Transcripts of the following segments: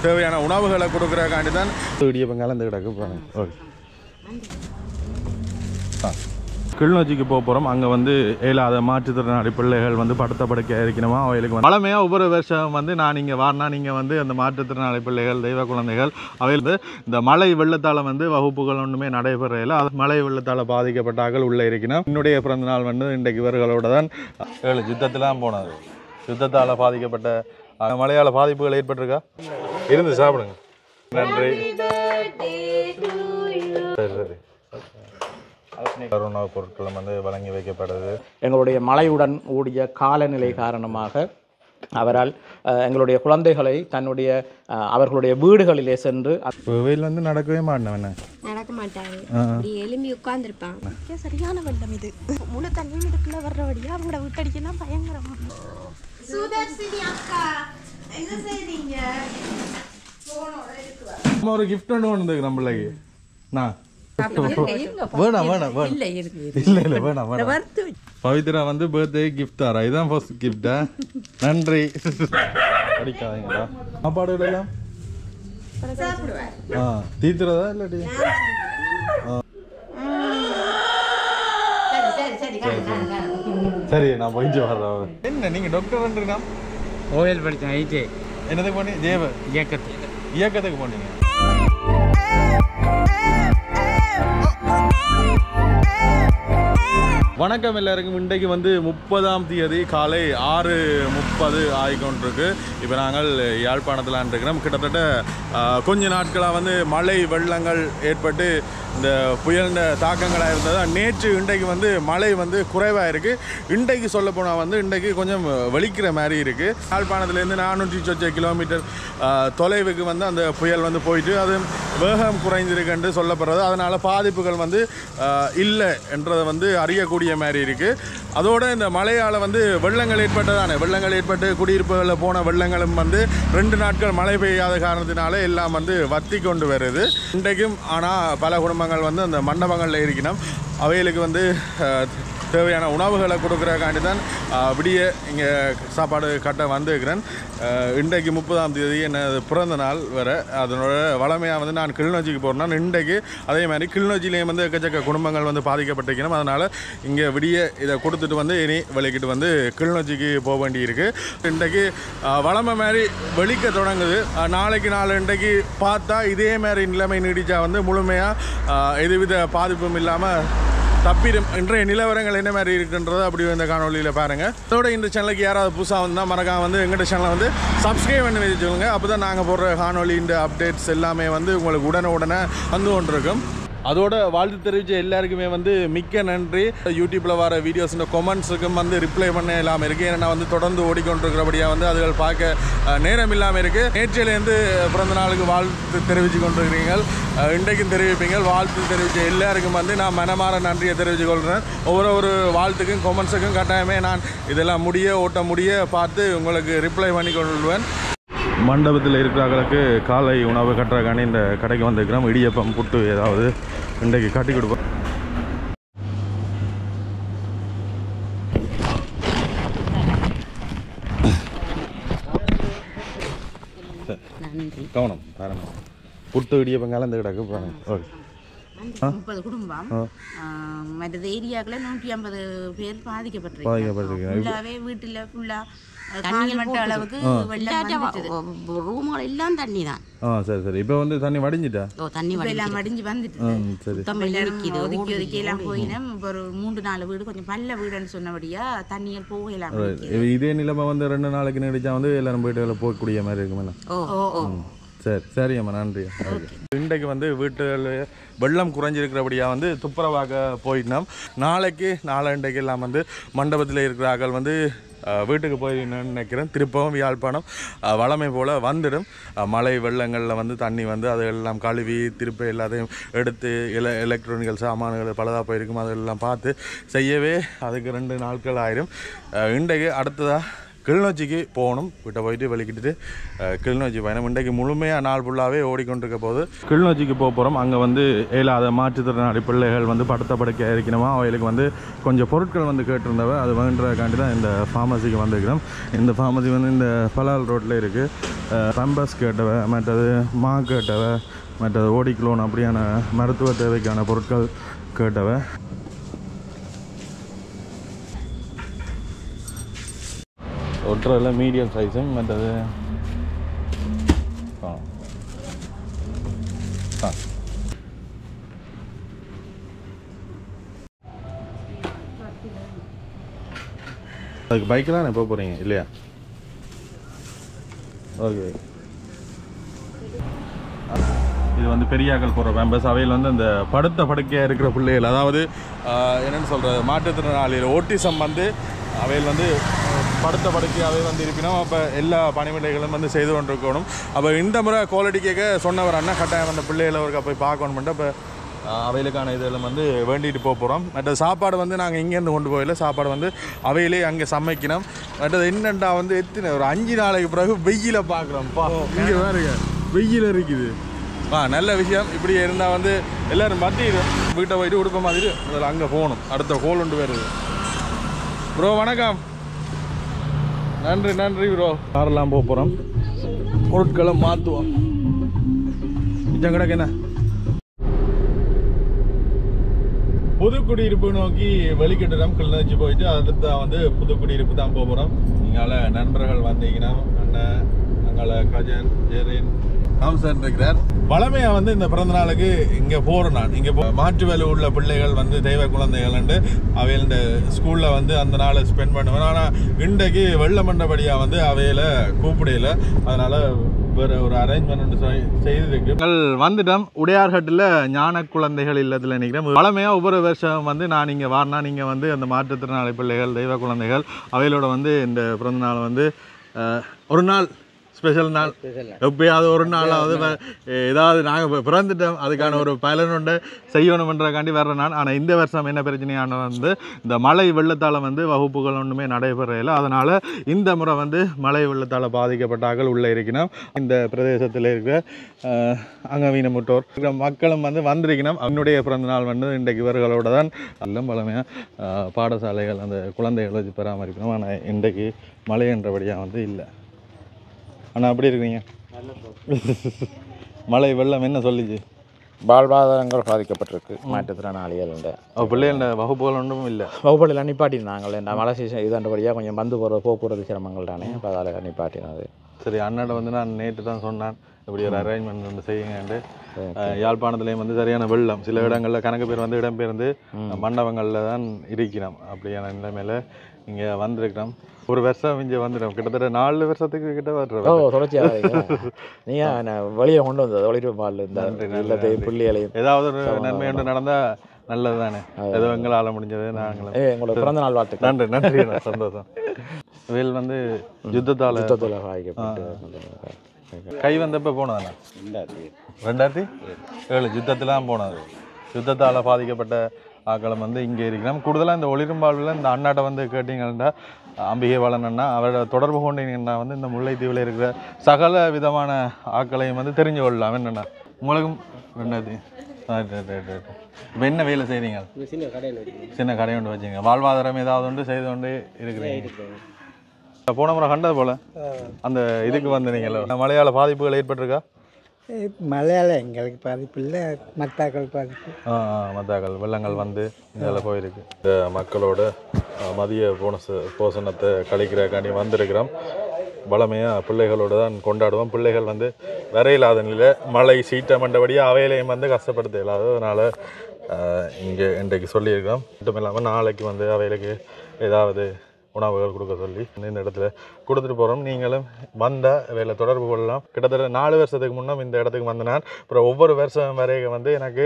தேவையான உணவுகளை கொடுக்குறக்காண்டி தான் இடியப்பம் கலந்து கிடக்கு போகிறேன். ஓகே, கிளிநொச்சிக்கு போகிறோம். அங்கே வந்து இயலாத மாற்றுத்திறனாளி பிள்ளைகள் வந்து படுத்த படுக்கையாக இருக்கணுமா அவைகளுக்கு வந்து பழமையாக ஒவ்வொரு வருஷம் வந்து நான் இங்கே வரனா நீங்கள் வந்து அந்த மாற்றுத்திறனாளி பிள்ளைகள் தெய்வ குழந்தைகள் அவையில் இந்த மழை வெள்ளத்தால் வந்து வகுப்புகள் ஒன்றுமே நடைபெறையில் அது மழை வெள்ளத்தால் பாதிக்கப்பட்டார்கள் உள்ளே இருக்கணும். என்னுடைய பிறந்த நாள் வந்து இன்றைக்கு இவர்களோட தான் 7 யுத்தத்திலாம் போனது. யுத்தத்தால் பாதிக்கப்பட்ட மழையால் பாதிப்புகள் ஏற்பட்டிருக்கா? இருந்து சாப்பிடுங்க. நன்றி. சரி சரி. உணவுப் பொருட்களும் வந்து வழங்கி வைக்கப்படுது. எங்களுடைய மழையுடன் கூடிய காலநிலை காரணமாக அவரால் எங்களுடைய குழந்தைகளை தன்னுடைய அவர்களுடைய வீடுகளிலே சென்று வெயில் வந்து நடக்கவே மாட்டேன் நடக்க மாட்டாங்க, எலும்பி உட்கார்ந்துருப்பாங்க. சரியான வெள்ளம் இது. முழு தண்ணியும் இதுக்குள்ள வர்றபடியா அவங்கள விட்டடிக்கலாம் பயங்கரமா. ஒரு கிஃப்ட் ஒன்று வந்தது நம்மளுக்கு. நான் வேணாம் வேணாம் இல்ல இல்ல வேணாம் வேணாம். பவித்ரா வந்து பர்த்டே கிஃப்ட் தரா. இதுதான் ஃபர்ஸ்ட் கிஃப்டா? நன்றி. படிக்காதீங்களா? சாப்பாடு எல்லாம் தீத்துறதா இல்லாட்டி? சரி நான் போயிட்டு வர்றேன். என்ன நீங்க டாக்டர் ஓஎல் படித்தேன். ஐடி என்னதுக்கு போனீங்க? தேவ இயக்கத்துக்கு போனீங்க. வணக்கம் எல்லாருக்கும். இன்றைக்கு வந்து 30ஆம் தேதி காலை 6:30 ஆகிக்கொண்டிருக்கு. இப்போ நாங்கள் யாழ்ப்பாணத்தில் இருக்கிறோம். கிட்டத்தட்ட கொஞ்ச நாட்களாக வந்து மழை வெள்ளங்கள் ஏற்பட்டு இந்த புயல் தாக்கங்களாக இருந்தது. நேற்று இன்றைக்கு வந்து மழை வந்து குறைவாக இருக்குது. இன்றைக்கு சொல்லப்போனால் வந்து இன்றைக்கு கொஞ்சம் வெளிக்கிற மாதிரி இருக்குது. யாழ்ப்பாணத்துலேருந்து 400 கிலோமீட்டர் தொலைவுக்கு வந்து அந்த புயல் வந்து போயிட்டு அது வேகம் குறைந்திருக்குன்னு சொல்லப்படுறது. அதனால் பாதிப்புகள் வந்து இல்லை என்றதை வந்து அறியக்கூடிய மாதிரி இருக்குது. அதோடு இந்த மழையால் வந்து வெள்ளங்கள் ஏற்பட்டதானே, வெள்ளங்கள் ஏற்பட்டு குடியிருப்புகளில் போன வெள்ளங்களும் வந்து 2 நாட்கள் மழை பெய்யாத காரணத்தினால எல்லாம் வந்து வத்தி கொண்டு வருது இன்றைக்கும். ஆனால் பல குடும்பங்கள் வந்து அந்த மண்டபங்களில் இருக்கணும். அவைகளுக்கு வந்து தேவையான உணவுகளை கொடுக்குறக்காண்டி தான் விடிய இங்கே சாப்பாடு கட்ட வந்துருக்கிறேன். இன்றைக்கு 30ஆம் தேதி எனது பிறந்த நாள் வேறு. அதனோட வளமையாக வந்து நான் கிளிநொச்சிக்கு போகிறேன்னா இன்றைக்கு அதே மாதிரி கிளிநொச்சியிலேயும் வந்து எக்கச்சக்க குடும்பங்கள் வந்து பாதிக்கப்பட்டிருக்கணும். அதனால் இங்கே விடிய இதை கொடுத்துட்டு வந்து இனி வெளிக்கிட்டு வந்து கிளிநொச்சிக்கு போக வேண்டியிருக்கு. இன்றைக்கு வளமை மாதிரி வெளிக்க தொடங்குது. நாளைக்கு இன்றைக்கு பார்த்தா இதே மாதிரி நிலைமை நீடிச்சா வந்து முழுமையாக எதுவித பாதிப்பும் இல்லாமல் தப்பிடும். இன்றைய நிலவரங்கள் என்ன மாதிரி இருக்குன்றதை அப்படி இந்த காணொலியில் பாருங்கள். அதோட இந்த சேனலுக்கு யாராவது புதுசாக வந்தால் மறக்காம வந்து எங்கள்கிட்ட சேனலை வந்து சப்ஸ்கிரைப் பண்ணி வச்சுக்கோங்க. அப்போ தான் நாங்கள் போடுற காணொலி இந்த அப்டேட்ஸ் எல்லாமே வந்து உங்களுக்கு உடனே வந்து கொண்டிருக்கும். அதோட வாழ்த்து தெரிவித்த எல்லாருக்குமே வந்து மிக்க நன்றி. யூடியூப்பில் வர வீடியோஸ் இந்த கொமெண்ட்ஸுக்கும் வந்து ரிப்ளை பண்ண இல்லாமல் இருக்குது. ஏன்னா வந்து தொடர்ந்து ஓடிக்கொண்டிருக்கிறபடியாக வந்து அதுகள் பார்க்க நேரம் இல்லாமல் இருக்குது. நேற்றிலேருந்து பிறந்த நாளுக்கு வாழ்த்து தெரிவித்து கொண்டிருக்கிறீர்கள். இன்றைக்கும் தெரிவிப்பீங்க. வாழ்த்து தெரிவித்த எல்லாருக்கும் வந்து நான் மனமாற நன்றியை தெரிவித்து கொள்கிறேன். ஒவ்வொரு வாழ்த்துக்கும் கொமெண்ட்ஸுக்கும் கட்டாயமே நான் இதெல்லாம் ஓட்ட முடிய பார்த்து உங்களுக்கு ரிப்ளை பண்ணி கொள்வேன். மண்டபத்தில் இருக்கிறவர்களுக்கு காலை உணவு கட்டுறக்காண்டி இந்த கடைக்கு வந்துருக்கிறோம். இடியப்பம் புட்டு ஏதாவது இன்றைக்கு கட்டி கொடுப்போம். கவனம் பாருங்க. புட்டு இடியப்பம் கலந்து கிடக்கு பாருங்க. ஓகே, 30 குடும்பம் மற்ற ஏரியாக்களில் 150 பேர் பாதிக்கப்பட்டிருக்காங்க. வீட்டில் ஃபுல்லாக தண்ணி மட்டும் அளவுக்கு ரூமோட எல்லாம் தண்ணி தான். சரி சரி. இப்போ வந்து தண்ணி வடிஞ்சிட்டா? தண்ணி எல்லாம் வடிஞ்சு வந்துட்டு ஒதுக்கி எல்லாம் போயினோம். ஒரு 3-4 வீடு கொஞ்சம் பல்ல வீடுன்னு சொன்னபடியா தண்ணியில் போகலாம். இதே நிலைமை வந்து 2 நாளைக்கு நீடிச்சா வந்து எல்லாரும் போயிட்டு போகக்கூடிய மாதிரி இருக்குமே. சரி சரி அம்மா, நன்றி. இன்றைக்கு வந்து வீட்டுகள் வெள்ளம் குறைஞ்சிருக்கிறபடியாக வந்து துப்புரவாக போயிட்டோம். நாளைக்கு எல்லாம் வந்து மண்டபத்தில் இருக்கிறார்கள் வந்து வீட்டுக்கு போய் நினைக்கிறேன். திருப்பவும் யாழ்ப்பாணம் வளமை போல் வந்துடும். மழை வெள்ளங்களில் வந்து தண்ணி வந்து அதெல்லாம் கழுவி திருப்ப எல்லாத்தையும் எடுத்து எலக்ட்ரானிக்கல் சாமான்கள் பலதாக போயிருக்கும். அதெல்லாம் பார்த்து செய்யவே அதுக்கு 2 நாட்கள் ஆயிரும். இன்றைக்கு அடுத்ததாக கிளிநொச்சிக்கு போகணும். வீட்டை போயிட்டு வெளிக்கிட்டு கிளிநொச்சி பயணம் இன்றைக்கு முழுமையாக நாள் ஃபுல்லாகவே ஓடிக்கொண்டிருக்க போது கிளிநொச்சிக்கு போகிறோம். அங்கே வந்து இயலாத மாற்றுத்திறனாளி பிள்ளைகள் வந்து படுத்த படுக்கையாக இருக்கணுமா அவைகளுக்கு வந்து கொஞ்சம் பொருட்கள் வந்து கேட்டிருந்தவ அது வேண்டுறதுக்காண்டி தான் இந்த ஃபார்மசிக்கு வந்துருக்கிறோம். இந்த ஃபார்மசி வந்து இந்த பலால் ரோட்டில் இருக்குது. ரம்பஸ் கேட்டவை, மற்றது மா கேட்டவை, மற்றது ஓடிக்ளோன் அப்படியான மருத்துவ தேவைக்கான பொருட்கள் கேட்டவை. ஒற்றரில் மீடியம் சைஸும் மற்றது அதுக்கு பைக்கில் தான் எப்போ போகிறீங்க இல்லையா? ஓகே. இது வந்து பெரியாக்கள் போகிற பேம்பஸ். அவையில் வந்து அந்த படுத்த படுக்கையாக இருக்கிற பிள்ளைகள், அதாவது என்னென்னு சொல்கிறது, மாற்றுத்திறனாளிகள் ஓட்டிசம் வந்து அவையில் வந்து படுத்த படுக்கையாகவே வந்து இருப்பினோம். அப்போ எல்லா பணிவிடைகளும் வந்து செய்து கொண்டிருக்கணும். அப்போ இந்த முறை குவாலிட்டி கேட்க சொன்னவர் அண்ணா கட்டாயம் அந்த பிள்ளைகளை அவருக்கு போய் பார்க்கணுமென்ட்டு அப்போ அவைகளுக்கான இதெல்லாம் வந்து வேண்டிட்டு போகிறோம். மற்ற சாப்பாடு வந்து நாங்கள் இங்கேருந்து கொண்டு போயில, சாப்பாடு வந்து அவையிலே அங்கே சமைக்கணும். மற்றது என்னென்னா வந்து எத்தனை ஒரு 5 நாளைக்கு பிறகு வெயில பார்க்குறோம்ப்பா. இங்கே வேறுங்க வெயில் இருக்குது. நல்ல விஷயம். இப்படி இருந்தால் வந்து எல்லோரும் மாற்றிடும். வீட்டை போயிட்டு உடுப்ப மாதிரி அதில் அங்கே போகணும். அடுத்த கோல் ஒன்று வருது. ப்ரோ வணக்கம். நன்றி நன்றி ப்ரோ. காரெல்லாம் போக போகிறோம். பொருட்களை மாற்றுவோம். மிச்சம் கிடக்கு என்ன புதுக்குடியிருப்பு நோக்கி வெளிக்கிட்டோம். கிளிநொச்சி போயிட்டு அடுத்து தான் வந்து புதுக்குடியிருப்பு தான் போக போகிறோம். இங்கால நண்பர்கள் வந்தீங்கன்னா அண்ணன் அங்கால கஜன் ஜெரின் ராம்சன் இருக்கிறார். பழமையாக வந்து இந்த பிறந்த நாளுக்கு இங்கே போகிறேன். நான் இங்கே மாற்று வேலை உள்ள பிள்ளைகள் வந்து தெய்வ குழந்தைகள்ண்டு அவையில் இந்த ஸ்கூலில் வந்து அந்த நாளை ஸ்பெண்ட் பண்ணுவேன். ஆனால் இன்றைக்கு வெள்ள மண்டபடியாக வந்து அவையில் கூப்பிடையில, அதனால் வேறு ஒரு அரேஞ்ச்மெண்ட் செய்திருக்கு. வந்துட்டோம். உடையார்கட்டில் ஞான குழந்தைகள் இல்லத்தில் நிற்கிறேன். பழமையாக ஒவ்வொரு வருஷம் வந்து நான் இங்கே வரனா நீங்கள் வந்து அந்த மாற்றுத்திறனாளி பிள்ளைகள் தெய்வ குழந்தைகள் அவைகளோட வந்து இந்த பிறந்த நாள் வந்து ஒரு நாள் ஸ்பெஷல் நாள், எப்பயாவது ஒரு நாளாவது ஏதாவது நாங்கள் பிறந்துட்டோம் அதுக்கான ஒரு பலன் ஒன்று செய்யணுமென்றக்காண்டி வர்ற நான். ஆனால் இந்த வருஷம் என்ன பிரச்சனையான வந்து இந்த மழை வெள்ளத்தால் வந்து வகுப்புகள் ஒன்றுமே நடைபெறல. அதனால் இந்த முறை வந்து மழை வெள்ளத்தால் பாதிக்கப்பட்டார்கள் உள்ளே இருக்கணும். இந்த பிரதேசத்தில் இருக்கிற அங்கவீனமுற்றோர் மக்களும் வந்து வந்திருக்கணும். என்னுடைய பிறந்த நாள் வந்து இன்றைக்கு இவர்களோட தான் எல்லாம் பழமையாக பாடசாலைகள் அந்த குழந்தைகளை வச்சு பராமரிக்கணும். ஆனால் இன்றைக்கு மழை என்றபடியாக வந்து இல்லை. ஆனால் அப்படி இருக்கிறீங்க? மழை வெள்ளம் என்ன சொல்லிச்சு? வாழ்வாதாரங்கள் பாதிக்கப்பட்டிருக்கு மாற்றுத்திறனாளிகள். பிள்ளைகள் வகுப்புகள் ஒன்றும் இல்லை. வகுப்புகளில் நிப்பாட்டினாங்க. இந்த மழை சீசன் இதுன்றபடியாக கொஞ்சம் வந்து போக்குவரத்து சிரமங்கள் தானே, இப்போ அதில் நிப்பாட்டினது. சரி, அண்ணாட்ட வந்து நான் நேற்று தான் சொன்னேன் இப்படி ஒரு அரேஞ்ச்மெண்ட் வந்து செய்யுங்கன்ட்டு. யாழ்ப்பாணத்துலேயும் வந்து சரியான வெள்ளம், சில இடங்களில் கணக்கு பேர் வந்து இடம்பெயர்ந்து மண்டபங்களில் தான் இருக்கிறோம். அப்படியான நிலைமையில் இங்கே வந்திருக்கிறோம். ஒரு வருஷம் இங்கே வந்துடும். கிட்டத்தட்ட 4 வருஷத்துக்கு கிட்ட வர்றோம். தொடர்ச்சியாக நீங்கள் வெளியே கொண்டு வந்தது ஒளிரும் பால் இந்த புள்ளிகளையும் ஏதாவது ஒரு நன்மை ஒன்று நடந்தால் நல்லது தானே. ஏதோ எங்களால் முடிஞ்சது நாங்களும் உங்களோட பிறந்த நாள் வாழ்த்து. நன்றி நன்றி. சந்தோஷம். வேல் வந்து யுத்தத்தால் பாதிக்கப்பட்டு கை வந்தப்போ போனதாண்ணா 2007 யுத்தத்திலாம் போனது. யுத்தத்தால் பாதிக்கப்பட்ட ஆக்களும் வந்து இங்கே இருக்கிறோம். கூடுதலாக இந்த ஒளிரும்பாவில் இந்த அண்ணாட்ட வந்து கேட்டீங்கன்னா அம்பிகை வளனன்னா அவரோட தொடர்பு கொண்டீங்கன்னா வந்து இந்த முல்லைத்தீவில் இருக்கிற சகல விதமான ஆக்களையும் வந்து தெரிஞ்சு கொள்ளலாம். என்னென்னா உங்களுக்கும் 2000 இப்போ என்ன வேலை செய்கிறீங்க? சின்ன கடை ஒன்று வச்சுங்க. வாழ்வாதாரம் ஏதாவது ஒன்று செய்து கொண்டு இருக்கிறீங்க. போன முறை கண்டது போல் அந்த இதுக்கு வந்து நீங்கள் மழையால் பாதிப்புகள் ஏற்பட்டிருக்கா? மழையால் எங்களுக்கு பாதிப்பு இல்லை, மத்தாக்கள் பாதிப்பு. மத்தாக்கள் வெள்ளங்கள் வந்து இதில் போயிருக்கு. இந்த மக்களோட மதிய போஷணத்தை கழிக்கிறக்காண்டி வந்திருக்கிறோம். வளமையாக பிள்ளைகளோடு தான் கொண்டாடுவோம். பிள்ளைகள் வந்து வரையில்லாத நிலையில் மழை சீட்டை மண்டபடியாக அவையிலையும் வந்து கஷ்டப்படுத்த இல்லாத. அதனால் இங்கே இன்றைக்கு சொல்லியிருக்கிறோம். மட்டும் இல்லாமல் நாளைக்கு வந்து அவைகளுக்கு ஏதாவது உணவுகள் கொடுக்க சொல்லி இந்த இடத்துல கொடுத்துட்டு போகிறோம். நீங்களும் வந்தால் வேலை தொடர்பு கொள்ளலாம். கிட்டத்தட்ட 4 வருஷத்துக்கு முன்னே இந்த இடத்துக்கு வந்த நான் அப்புறம் ஒவ்வொரு வருஷம் வரைக்கும் வந்து எனக்கு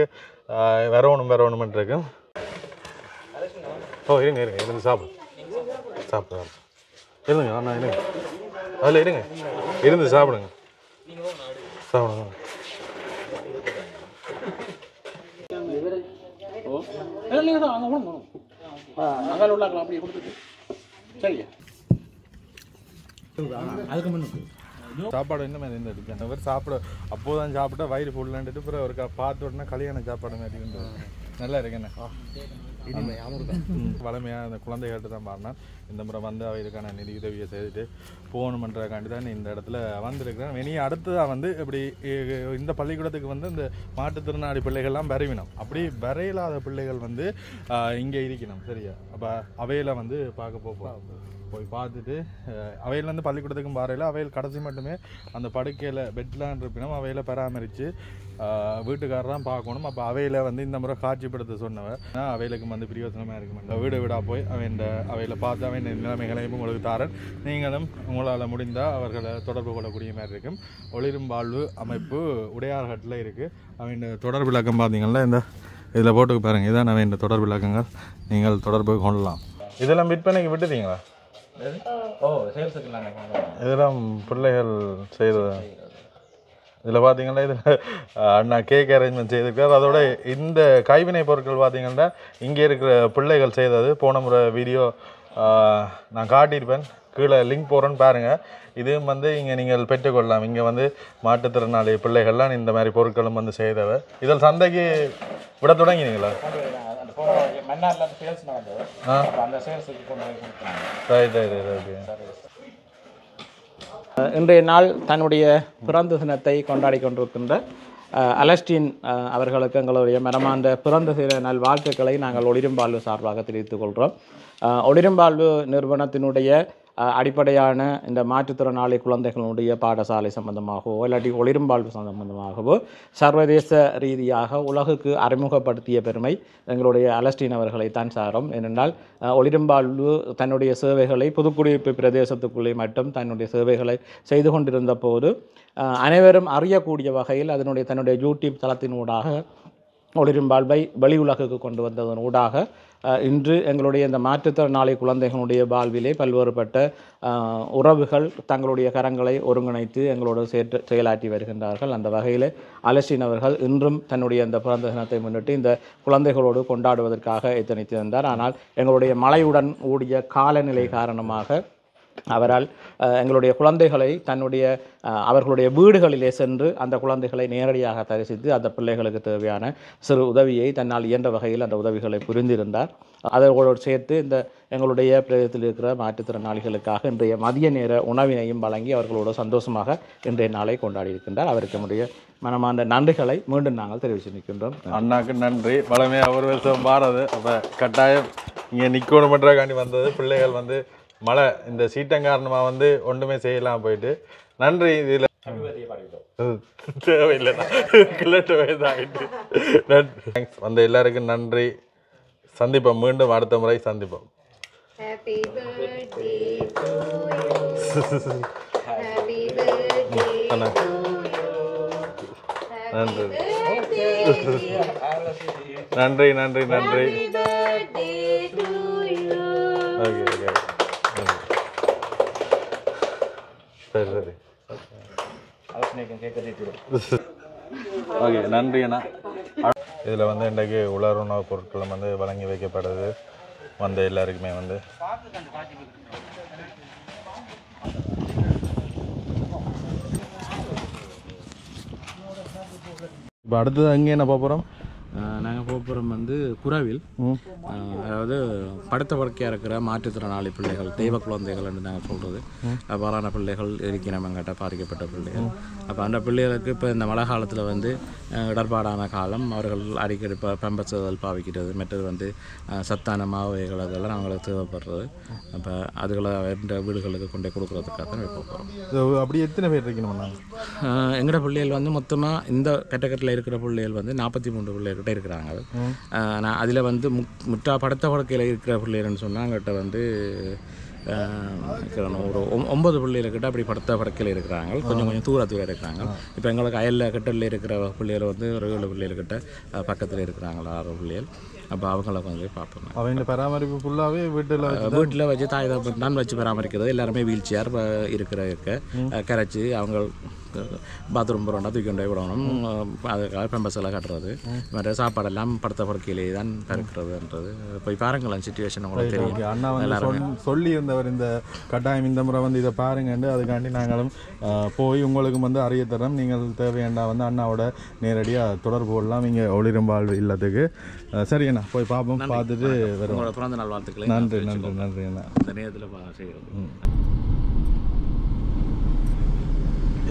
வரணுமென்று இருக்கும். இருங்க இருந்து சாப்பிடுங்க இருங்க அண்ணா இருங்க அதில் இருங்க இருந்து சாப்பிடுங்க. சாப்பாடு என்ன மாதிரி இருந்து அடிக்க பேர் சாப்பிட அப்போதான் சாப்பிட்டா வயிறு ஃபுல்லாண்டுட்டு அப்புறம் ஒரு பார்த்து உடனே கல்யாண சாப்பாடு மாதிரி இருந்தது. நல்லா இருக்குண்ணே. வளமையாக அந்த குழந்தைகள்கிட்ட தான் பாடினான். இந்த முறை வந்து அவைகளுக்கான நிதி உதவியை செய்துட்டு போகணுமன்றக்காண்டி தான் இந்த இடத்துல வந்திருக்கிறேன். இனி அடுத்ததாக வந்து இப்படி இந்த பள்ளிக்கூடத்துக்கு வந்து இந்த மாற்றுத்திறனாளி பிள்ளைகள்லாம் வரைவினோம். அப்படி வரையில்லாத பிள்ளைகள் வந்து இங்கே இருக்கணும். சரியா? அப்போ அவையில் வந்து பார்க்க போய் பார்த்துட்டு அவையில் வந்து பள்ளிக்கூடத்துக்கும் வரையில் அவையில் கடைசி மட்டுமே அந்த படுக்கையில் பெட்லாம் இருப்பினும் அவையில் பராமரித்து வீட்டுக்காரரான் பார்க்கணும். அப்போ அவையில் வந்து இந்த முறை காட்சிப்படுத்த சொன்னவன் அவைகளுக்கு வந்து பிரயோசனமாக இருக்கும். வீடு வீடாக போய் அவையில் பார்த்து அவை நிலைமைகளையும் உங்களுக்கு தாரன். நீங்களும் உங்களால் முடிந்தால் அவர்களை தொடர்பு கொள்ளக்கூடிய மாதிரி இருக்கும். ஒளிரும் வாழ்வு அமைப்பு உடையார்கட்டில் இருக்குது. அவன் தொடர்பு விளக்கம் பார்த்தீங்கன்னா இந்த இதில் போட்டு பாருங்கள். இதான் அவன் தொடர்பு விளக்கங்கள். நீங்கள் தொடர்பு கொள்ளலாம். இதெல்லாம் விற்பனைக்கு விட்டுட்டீங்களா? இதெல்லாம் பிள்ளைகள் செய்கிறது. இதில் பார்த்தீங்கன்னா இதில் அண்ணா கேக் அரேஞ்ச்மெண்ட் செய்திருக்கார். அதோட இந்த கைவினை பொருட்கள் பார்த்தீங்கன்னா இங்கே இருக்கிற பிள்ளைகள் செய்தது. போன முறை வீடியோ நான் காட்டியிருப்பேன், கீழே லிங்க் போகிறேன்னு பாருங்கள். இதுவும் வந்து இங்கே நீங்கள் பெற்றுக்கொள்ளலாம். இங்கே வந்து மாற்றுத்திறனாளி பிள்ளைகள்லாம் இந்த மாதிரி பொருட்களும் வந்து செய்தவை. இதில் சந்தைக்கு விட தொடங்கினீங்களா? இன்றைய நாள் தன்னுடைய பிறந்த தினத்தை கொண்டாடி கொண்டிருக்கின்ற அலஸ்டின் அவர்களுக்கு எங்களுடைய மனமார்ந்த பிறந்த தின நல்வாழ்த்துக்களை நாங்கள் ஒளிரும்பாழ்வு சார்பாக தெரிவித்துக் கொள்கிறோம். ஒளிரும்பாழ்வு நிறுவனத்தினுடைய அடிப்படையான இந்த மாற்றுத்திறனாளி குழந்தைகளுடைய பாடசாலை சம்பந்தமாகவோ இல்லாட்டி ஒளிரும்பாழ்வு சம்பந்தமாகவோ சர்வதேச ரீதியாக உலகுக்கு அறிமுகப்படுத்திய பெருமை எங்களுடைய அலஸ்டின் அவர்களை தான் சாரும். ஏனென்றால் ஒளிரும்பாழ்வு தன்னுடைய சேவைகளை புதுக்குடியிருப்பு பிரதேசத்துக்குள்ளே மட்டும் தன்னுடைய சேவைகளை செய்து கொண்டிருந்த போது அனைவரும் அறியக்கூடிய வகையில் தன்னுடைய யூடியூப் தளத்தினூடாக ஒளிரும்பாழ்வை வெளி உலகுக்கு கொண்டு வந்ததன் ஊடாக இன்று எங்களுடைய இந்த மாற்றுத்திறனாளி குழந்தைகளுடைய வாழ்விலே பல்வேறுபட்ட உறவுகள் தங்களுடைய கரங்களை ஒருங்கிணைத்து எங்களோடு செயலாற்றி வருகின்றார்கள். அந்த வகையில் அலஸ்டின் அவர்கள் இன்றும் தன்னுடைய இந்த பிறந்த தினத்தை முன்னிட்டு இந்த குழந்தைகளோடு கொண்டாடுவதற்காக எத்தனித்திருந்தார். ஆனால் எங்களுடைய மழையுடன் கூடிய காலநிலை காரணமாக அவரால் எங்களுடைய குழந்தைகளை அவர்களுடைய வீடுகளிலே சென்று அந்த குழந்தைகளை நேரடியாக தரிசித்து அந்த பிள்ளைகளுக்கு தேவையான சிறு உதவியை தன்னால் இயன்ற வகையில் அந்த உதவிகளை புரிந்திருந்தார். அதோடு சேர்த்து இந்த எங்களுடைய பிரதேசத்தில் இருக்கிற மாற்றுத்திறனாளிகளுக்காக இன்றைய மதிய நேர உணவினையும் வழங்கி அவர்களோடு சந்தோஷமாக இன்றைய நாளை கொண்டாடி இருக்கின்றார். அவருக்கு நம்முடைய மனமார்ந்த நன்றிகளை மீண்டும் நாங்கள் தெரிவித்து நிற்கின்றோம். அண்ணாக்கு நன்றி. வளமையாக ஒரு வருஷம் பாடுறது. அப்போ கட்டாயம் இங்கே நிற்கணுமன்றக்காண்டி வந்தது. பிள்ளைகள் வந்து மழை இந்த சீட்டம் காரணமாக வந்து ஒன்றுமே செய்யலாம் போயிட்டு. நன்றி. இதில் தேவையில்லைண்ணா கிளட்டு வயதாகிட்டு. தேங்க்ஸ். வந்த எல்லாருக்கும் நன்றி. சந்திப்போம். மீண்டும் அடுத்த முறை சந்திப்போம். நன்றி நன்றி நன்றி நன்றி. ஓகே ஓகே சரி சரி ஓகே நன்றி அண்ணா. இதில் வந்து இன்றைக்கு உலர் உணவுப் பொருட்களும் வந்து வழங்கி வைக்கப்படுது வந்த எல்லாருக்குமே வந்து. இப்போ அடுத்தது அங்கே என்ன பார்ப்போம்? நாங்கள் போகிறோம் வந்து குராவில், அதாவது படுத்த படுக்கையாக இருக்கிற மாற்றுத்திறனாளி பிள்ளைகள், தெய்வ குழந்தைகள் என்று நாங்கள் சொல்கிறது. அவ்வாறான பிள்ளைகள் இருக்கிறவங்கிட்ட பாதிக்கப்பட்ட பிள்ளைகள். அப்போ அந்த பிள்ளைகளுக்கு இப்போ இந்த மழை காலத்தில் வந்து இடர்பாடான காலம், அவர்கள் அடிக்கடி பம்பசுதல் பாவிக்கிறது, மற்றது வந்து சத்தான மாவு வகைகள் அதெல்லாம் அவங்களுக்கு தேவைப்படுறது. அப்போ அதுகளை எந்த வீடுகளுக்கு கொண்டே கொடுக்குறதுக்காக தான் போகிறோம். அப்படி எத்தனை பேர் இருக்கணும்னா? எங்களோட பிள்ளைகள் வந்து மொத்தமாக இந்த கேட்டகரியில் இருக்கிற பிள்ளைகள் வந்து 43 பிள்ளைகிட்ட இருக்கிறாங்க. நான் அதில் வந்து முற்றா படுத்த படுக்கையில் இருக்கிற பிள்ளைகள்னு சொன்னால் எங்கிட்ட வந்து ஒரு 9 பிள்ளைகிட்ட அப்படி படுத்த படுக்கையில் இருக்கிறாங்க. கொஞ்சம் கொஞ்சம் தூர இருக்கிறாங்க. இப்போ எங்களுக்கு அயலில் கிட்டலில் இருக்கிற பிள்ளைகள் வந்து ஒரு 7 பிள்ளைகிட்ட பக்கத்தில் இருக்கிறாங்க, 6 பிள்ளைகள். அப்போ அவங்கள வந்து பார்ப்போம். அவங்க பராமரிப்பு ஃபுல்லாகவே வீட்டில் வச்சு தாய் தான் வச்சு பராமரிக்கிறது. எல்லாருமே வீல் சேர் இருக்க கரைச்சி அவங்க பாத்ரூம் போகிறோம்னா தூக்கி கொண்டு போய் விடணும். அதுக்காக பெம்பஸ் எல்லாம் கட்டுறது, மற்ற சாப்பாடெல்லாம் படுத்த படுக்கையிலேயே தான் பறக்கிறதுன்றது. போய் பாருங்களேன் சிச்சுவேஷன் உங்களுக்கு தெரியும். அண்ணா வந்து சொல்லி இருந்தவர் இந்த கட்டாயம் இந்த முறை வந்து இதை பாருங்கன்னு. அதுக்காண்டி நாங்களும் போய் உங்களுக்கும் வந்து அறிய தரோம். நீங்கள் தேவையாண்டா வந்து அண்ணாவோட நேரடியாக தொடர்பு கொள்ளலாம் இங்கே ஒளிரும் வாழ்வு இல்லத்துக்கு. சரி அண்ணா. சரிண்ணா போய் பார்ப்போம் பார்த்துட்டு வருவோம். உங்களோட பிறந்த நாள் வாழ்த்துக்களை நன்றி நன்றி நன்றி அண்ணா. இந்த நேரத்தில் செய்கிறோம்.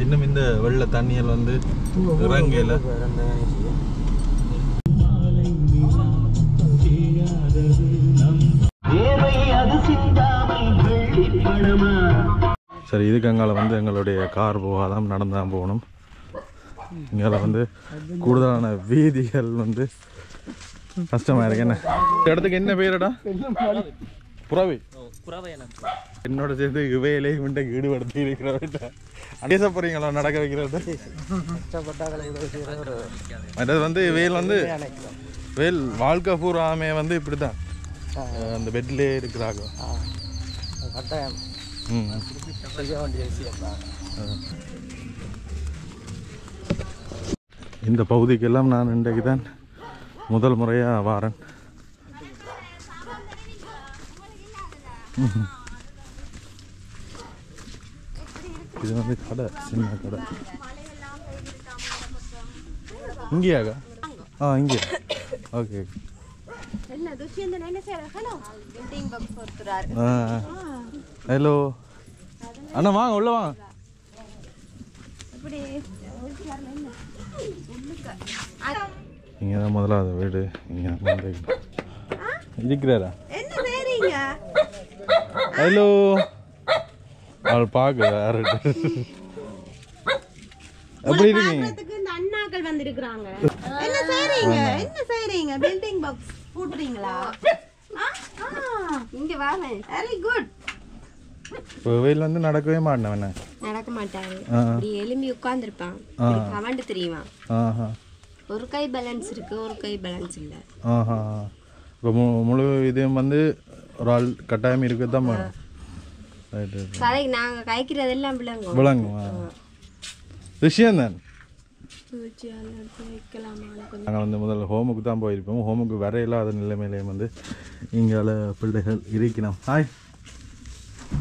இன்னும் இந்த வெள்ள தண்ணியில் வந்து இறங்கையில் சரி இதுக்கு அங்கால வந்து எங்களுடைய கார் போகாதான் நடந்து தான் போகணும். இங்கே வந்து கூடுதலான வீதிகள் வந்து கஷ்டமாக இருக்கு. என்ன இடத்துக்கு என்ன பேருடா? புறவை. என்னோட சேர்ந்து இவையிலே இன்றைக்கு ஈடுபடுத்தி இருக்கிறவர்கிட்ட பேச போறீங்களா நடக்க வைக்கிறது? அது வந்து வெயில் வந்து வெயில் வாழ்க்கை பூராமே வந்து இப்படி தான் அந்த பெட்லே இருக்கிறாங்க. கட்டாயம் செய்ய வேண்டிய விஷயம் தான். இந்த பகுதிக்கெல்லாம் நான் இன்றைக்கு தான் முதல் முறையாக வாரேன். இது வந்து கடை, சின்ன கடை. இங்கேயாக்கா? இங்கே. ஓகே. ஹலோ அண்ணா வாங்க உள்ள வாங்க. இங்கே தான் முதலாவது வீடு. இங்கே இருக்கிறாரா? ஹலோ அவள் பார்க்க வேற எப்படி இருக்கீங்க? அண்ணாக்கள் வந்திருக்கிறாங்க. என்ன செய்றீங்க? என்ன செய்றீங்க? பில்டிங் பாக்ஸ் போடுறீங்களா? இங்க வாங்க. Very good. வெயில் வந்து நடக்கவே மாட்டேன். நடக்க மாட்டாரு. இப்படி எலும்பி உட்கார்ந்திருப்பான். கவண்டு தெரியுமா? ஒரு கை பேலன்ஸ் இருக்கு, ஒரு கை பேலன்ஸ் இல்ல. இப்போ முழு இதையும் வந்து ஒரு ஆள் கட்டாயம் இருக்க தான் வேணும். கதை நாங்க கைக்கிறதெல்லாம் விளங்கும். விளங்கும் விஷயம் தான். நாங்கள் வந்து முதல்ல ஹோமுக்கு தான் போயிருப்போம். ஹோமுக்கு வர இல்லாத நிலைமையிலையும் வந்து இங்கால பிள்ளைகள் இருக்கணும். ஹாய்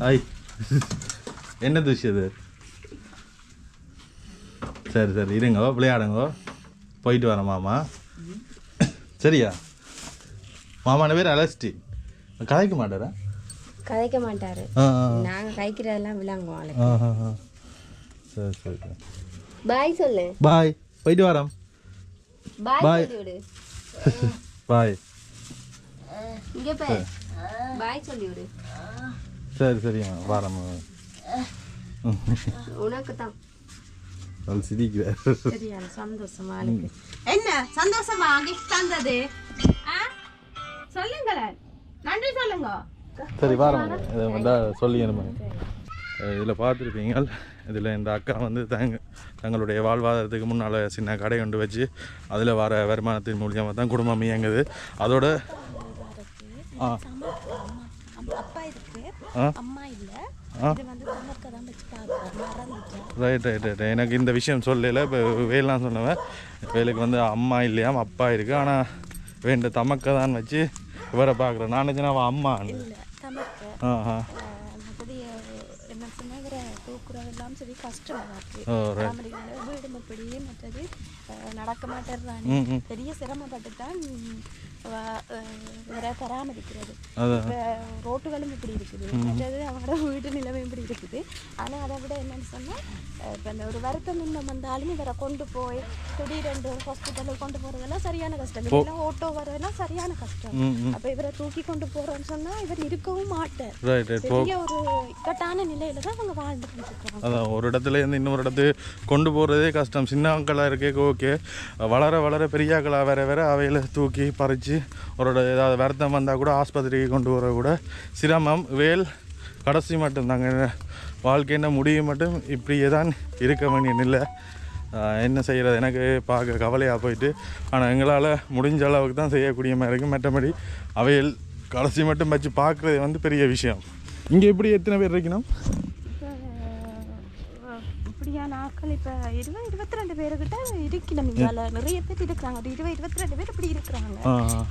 ஹாய் என்ன விஷயம் அது? சரி சரி இருங்க விளையாடுங்க. போயிட்டு வரேன் மாமா. சரியா? மாமான பேர் அலஸ்டி. கதைக்க மாட்டாரா? கதைக்க மாட்டாரு. நாங்க கைக்கிறதெல்லாம் விளங்குவோம். சரி சரி பாய் சொல்லு. பாய் போயிட்டு வரேன். பாய் சொல்லி பாய். இங்க போய் பாய் சொல்லி விடு. சரி சரிம்மா வரேன். உனக்கு தான் சிரிக்கிறார். சரியான சந்தோஷமா இருக்கு. என்ன சந்தோஷமா கிஃப்ட் தந்தது? சொல்லுங்களேன், நன்றி சொல்லுங்க. சரி வரேன். இதை வந்தால் சொல்லிக்கணுமா? இதில் பார்த்துருப்பீங்க. இதில் இந்த அக்கா வந்து தங்களுடைய வாழ்வாதாரத்துக்கு முன்னால் சின்ன கடை கொண்டு வச்சு அதில் வர வருமானத்தின் மூலியமாக தான் குடும்பம் இயங்குது. அதோட ரைட் ரைட் ரைட். எனக்கு இந்த விஷயம் சொல்லலை. இப்போ வேலாம் சொன்னவன் வேலுக்கு வந்து அம்மா இல்லையாம் அப்பா இருக்குது. ஆனால் வேண்ட தமக்கை தான் வச்சு இவரை பார்க்குறேன். நான் நினச்சேன் அவன் அம்மா. நடக்க மாட்டேன். பெரிய சிரமப்பட்டு தான் பராமரிக்கிறது. ரோட்டுகளும் இப்படி இருக்குது, மற்றது அவங்களோட வீட்டு நிலைமை இப்படி இருக்குது. ஆனால் அதை விட என்னன்னு சொன்னால் இப்போ இந்த ஒரு வருத்தம் இன்னும் வந்தாலும் இவரை கொண்டு போய் திடீரென்று ஹாஸ்பிட்டலுக்கு கொண்டு போகிறதெல்லாம் சரியான கஷ்டம். இல்லைன்னா ஓட்டோ வரதெல்லாம் சரியான கஷ்டம். அப்போ இவரை தூக்கி கொண்டு போகிறோன்னு சொன்னால் இவர் இருக்கவும் மாட்டார். பெரிய ஒரு இக்கட்டான நிலையில தான் அவங்க வாழ்ந்துட்டு இருக்காங்க. அதான் ஒரு இடத்துல இருந்து இன்னொரு இடத்துக்கு கொண்டு போகிறதே கஷ்டம். சின்னக்களாக இருக்கே ஓகே, வளர வளர பெரியாக்களாக வேற வேற அவையில் தூக்கி பறித்து ஒரு ஏதாவது வருத்தம் வந்தால் கூட ஆஸ்பத்திரிக்கு கொண்டு வர கூட சிரமம். வேல் கடைசி மட்டும்தாங்க வாழ்க்கைன்னு முடிய மட்டும் இப்படியே தான் இருக்க வேண்டிய நிலை. என்ன செய்கிறது எனக்கு பார்க்க கவலையாக போயிட்டு. ஆனால் எங்களால் முடிஞ்ச அளவுக்கு தான் செய்யக்கூடிய மாதிரி இருக்குது. மற்றபடி அவையில் கடைசி மட்டும் வச்சு பார்க்குறது வந்து பெரிய விஷயம். இங்கே எப்படி எத்தனை பேர் இருக்கணும்? இப்படியான ஆட்கள் இப்போ 22 பேருக்கிட்ட இருக்கணும். இங்கால நிறைய பேர் இருக்கிறாங்க. ஒரு 22 பேர் இப்படி இருக்கிறாங்க.